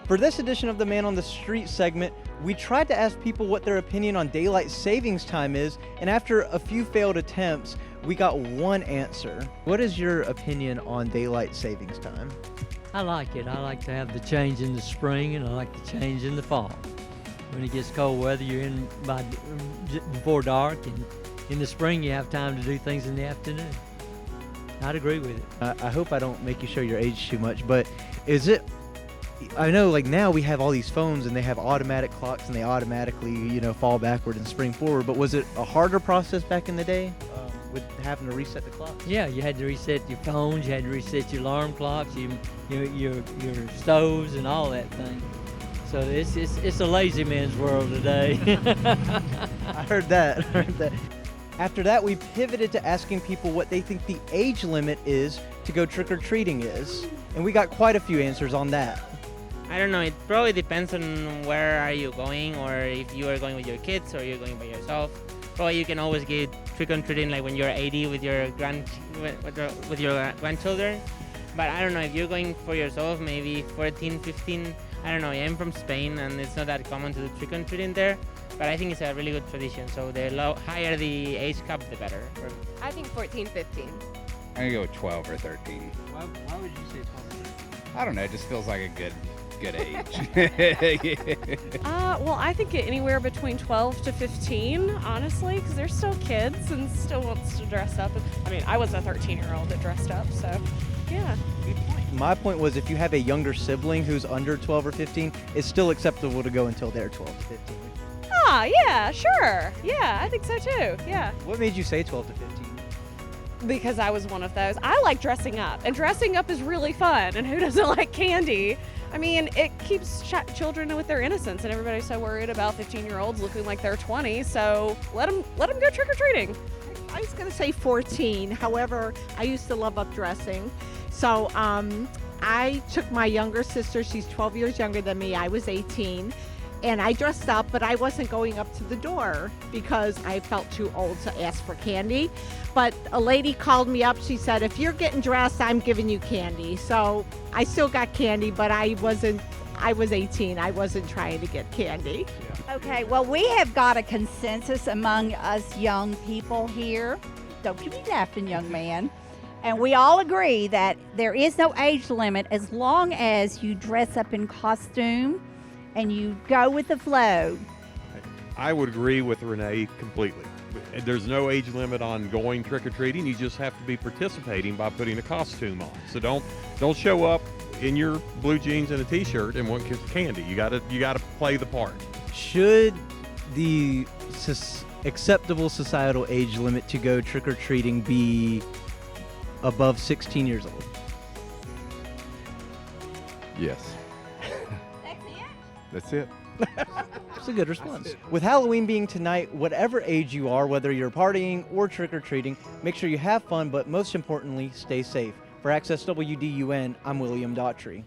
For this edition of the Man on the Street segment, we tried to ask people what their opinion on daylight savings time is, and after a few failed attempts, we got one answer. What is your opinion on daylight savings time? I like it. I like to have the change in the spring, and I like the change in the fall. When it gets cold weather, you're in before dark, and in the spring you have time to do things in the afternoon. I'd agree with it. I hope I don't make you show your age too much, but is it, I know like now we have all these phones and they have automatic clocks and they automatically, fall backward and spring forward, but was it a harder process back in the day with having to reset the clock? Yeah, you had to reset your phones, you had to reset your alarm clocks, your stoves and all that thing. So it's a lazy man's world today. I heard that. After that, we pivoted to asking people what they think the age limit is to go trick-or-treating is. And we got quite a few answers on that. I don't know, it probably depends on where are you going, or if you are going with your kids or you're going by yourself. Probably you can always get trick-or-treating like when you're 80 with your grandchildren. But I don't know, if you're going for yourself, maybe 14, 15, I don't know, I'm from Spain and it's not that common to do trick-or-treating there. But I think it's a really good tradition, so the higher the age cap, the better. I think 14, 15. I'm gonna go with 12 or 13. Why would you say 12? I don't know, it just feels like a good age. Well, I think anywhere between 12 to 15, honestly, because they're still kids and still wants to dress up. I mean, I was a 13-year-old that dressed up, so yeah. Good point. My point was if you have a younger sibling who's under 12 or 15, it's still acceptable to go until they're 12 to 15. Ah, yeah, sure. Yeah, I think so too. Yeah. What made you say 12 to 15? Because I was one of those. I like dressing up, and dressing up is really fun. And who doesn't like candy? I mean, it keeps children with their innocence, and everybody's so worried about 15-year-olds looking like they're 20. So let them go trick-or-treating. I was going to say 14. However, I used to love up dressing. So I took my younger sister. She's 12 years younger than me. I was 18. And I dressed up, but I wasn't going up to the door because I felt too old to ask for candy. But a lady called me up. She said, if you're getting dressed, I'm giving you candy. So I still got candy, but I was 18. I wasn't trying to get candy. Okay, well, we have got a consensus among us young people here. Don't you be laughing, young man. And we all agree that there is no age limit as long as you dress up in costume and you go with the flow. I would agree with Renee completely. There's no age limit on going trick-or-treating. You just have to be participating by putting a costume on. So don't show up in your blue jeans and a t-shirt and want candy. You gotta play the part. Should the acceptable societal age limit to go trick-or-treating be above 16 years old? Yes. That's it. That's a good response. With Halloween being tonight, whatever age you are, whether you're partying or trick-or-treating, make sure you have fun, but most importantly, stay safe. For Access WDUN, I'm William Daughtry.